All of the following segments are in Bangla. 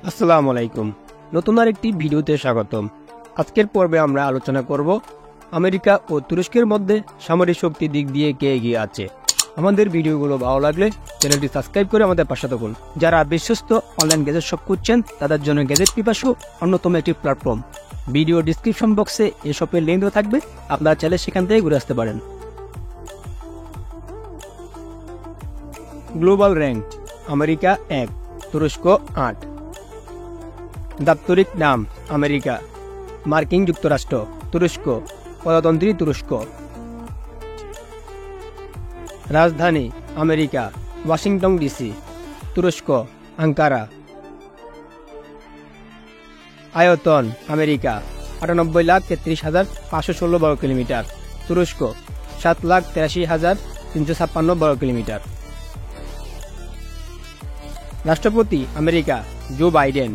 আসসালামু আলাইকুম। নতুন আরেকটি ভিডিওতে স্বাগতম। আজকের পর্বে আমরা আলোচনা করব আমেরিকা ও তুরস্কের মধ্যে সামরিক শক্তির দিক দিয়ে কে এগিয়ে আছে। আমাদের ভিডিওগুলো ভালো লাগলে চ্যানেলটি সাবস্ক্রাইব করে আমাদের পাশে থাকুন। যারা বিশ্বস্ত অনলাইন গ্যাজেট শপ খুঁজছেন তাদের জন্য গ্যাজেট পিপাসু অন্যতম একটি প্ল্যাটফর্ম। ভিডিও ডিসক্রিপশন বক্সে এই শপের লিঙ্ক দেওয়া থাকবে, আপনারা চাইলে সেখান থেকে ঘুরে আসতে পারেন। গ্লোবাল র্যাঙ্ক: আমেরিকা 1, তুরস্ক 8। দাপ্তরিক নাম: আমেরিকা, মার্কিন যুক্তরাষ্ট্র, তুরস্ক, প্রজাতন্ত্রী তুরস্ক। রাজধানী: আমেরিকা, ওয়াশিংটন ডিসি, তুরস্ক, আঙ্কারা। আয়তন: আমেরিকা 98,33,516 বর্গ কিলোমিটার, তুরস্ক 7,83,356 বর্গ কিলোমিটার। রাষ্ট্রপতি: আমেরিকা, জো বাইডেন।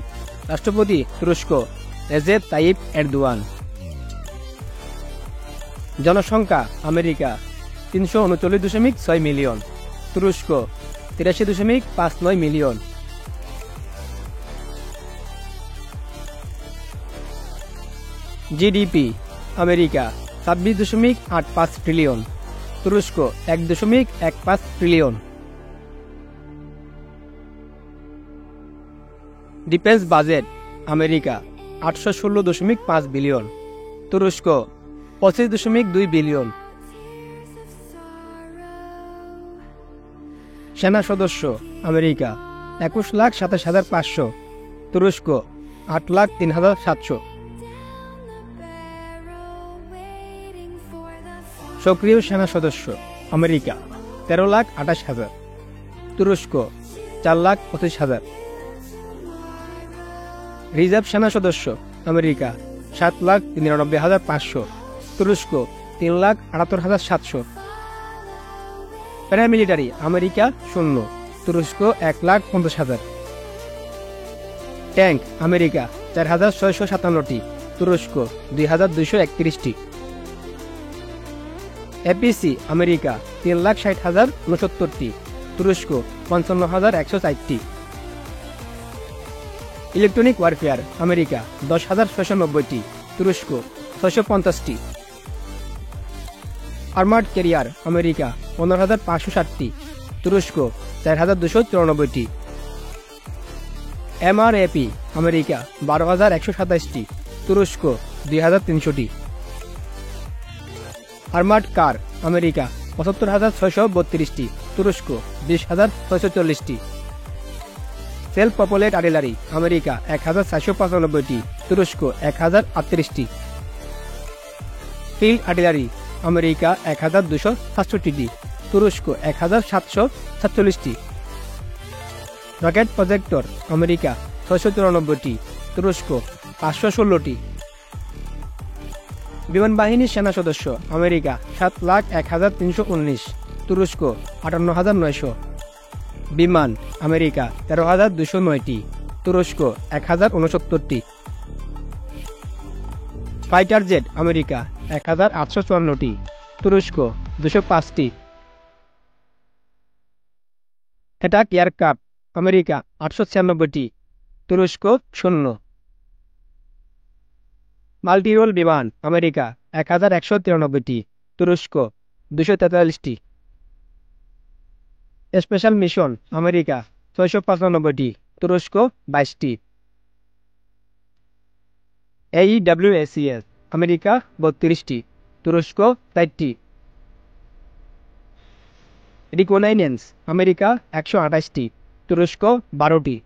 রাষ্ট্রপতি: তুরস্ক, রেজেপ তাইয়িপ এরদোয়ান। জনসংখ্যা: আমেরিকা 339.6 মিলিয়ন, তুরস্ক 83.59 মিলিয়ন। জিডিপি: আমেরিকা 26.85 ট্রিলিয়ন, তুরস্ক 1.15 trillion. Defence budget: America 816.5 billion, তুরস্ক 25.2 বিলিয়ন। সেনা সদস্য: আমেরিকা 21,27,500, তুরস্ক 8,03,700। সক্রিয় সেনা সদস্য: আমেরিকা 13,28,000, তুরস্ক 4,25,000। রিজার্ভ সেনা সদস্য: আমেরিকা 7,93,500, তুরস্ক 3,78,700। প্যারামিলিটারি: আমেরিকা 0, তুরস্ক 1,50,000। ট্যাঙ্ক: আমেরিকা 4,657টি, তুরস্ক 2,231টি। এপিসি: আমেরিকা 3,60,069টি, তুরস্ক 55,104টি। ইলেকট্রনিক ওয়ারফেয়ার: আমেরিকা 10,690টি, তুরস্ক 650টি। আর্মার্ড ক্যারিয়ার: আমেরিকা 15,560টি, তুরস্ক 4,294টি। এমআরএপি: আমেরিকা 12,127টি, তুরস্ক 2,300টি। আর্মার্ড কার: আমেরিকা 75,632টি, তুরস্ক 20,640টি। সেলফ পপুলেট আর্টিলারি: আমেরিকা 1,495টি, তুরস্ক 1,038টি। ফিল্ড আর্টিলারি: আমেরিকা 1,267টি, তুরস্ক 1,747টি। রকেট প্রজেক্টর: আমেরিকা 694টি, তুরস্ক 516টি। বিমান বাহিনীর সেনা সদস্য: আমেরিকা 7,01,319, তুরস্ক 58,900। বিমান: আমেরিকা 13,209টি, তুরস্ক 1,069টি। ফাইটার জেট: আমেরিকা 1,854টি, তুরস্ক 205টি। অ্যাটাক এয়ারক্রাফট: আমেরিকা 896টি, তুরস্ক 0। মাল্টিরোল বিমান: আমেরিকা 1,193টি, তুরস্ক 243টি। স্পেশাল মিশন: আমেরিকা 695টি, তুরস্ক 22টি। এইডব্লিউএসিএস: আমেরিকা 32টি, তুরস্ক 4টি। রিকনাইসেন্স: আমেরিকা 128টি, তুরস্ক 12টি।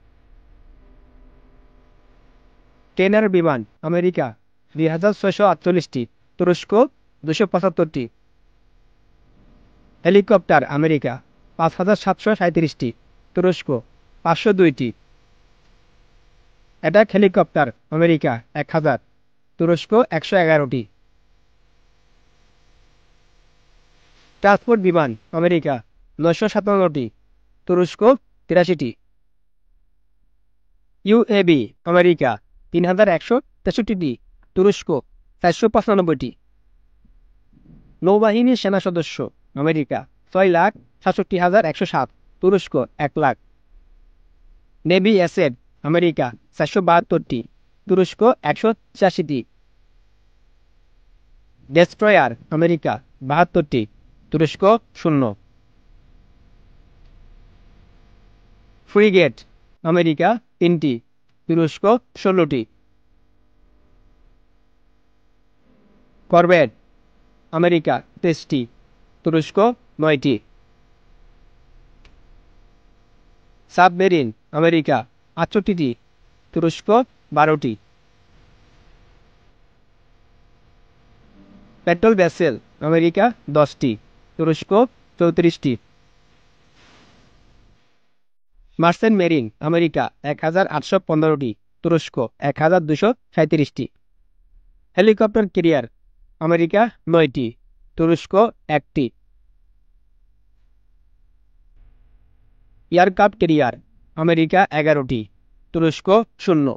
ট্রেনার বিমান: আমেরিকা 2,648টি, তুরস্ক 275টি। হেলিকপ্টার: আমেরিকা 5,737টি, তুরস্ক 502টি। অ্যাটাক হেলিকপ্টার: আমেরিকা 1,000, তুরস্ক 111টি। ট্রান্সপোর্ট বিমান: আমেরিকা 957টি, তুরস্ক 83টি। ইউএভি: আমেরিকা 3,163টি, তুরস্ক 495টি। নৌবাহিনীর সেনা সদস্য: আমেরিকা 6,67,107, তুরস্ক 1 লাখ। নেভি অ্যাসেট: আমেরিকা 472টি, তুরস্ক 186টি। ডেস্ট্রয়ার আমেরিকা 72টি, তুরস্ক 0। ফ্রিগেট আমেরিকা 3টি, তুরস্ক 16টি। করভেট আমেরিকা 23টি, তুরস্ক 9টি। সাবমেরিন আমেরিকা 68টি, তুরস্ক 12টি। পেট্রোল ভেসেল আমেরিকা 10টি, তুরস্ক 34টি। মার্চেন্ট মেরিন আমেরিকা 1815টি, তুরস্ক 1237টি। হেলিকপ্টার ক্যারিয়ার আমেরিকা 9টি, তুরস্ক 1টি। এয়ারক্রাফট ক্যারিয়ার আমেরিকা 11টি, তুরস্ক 0।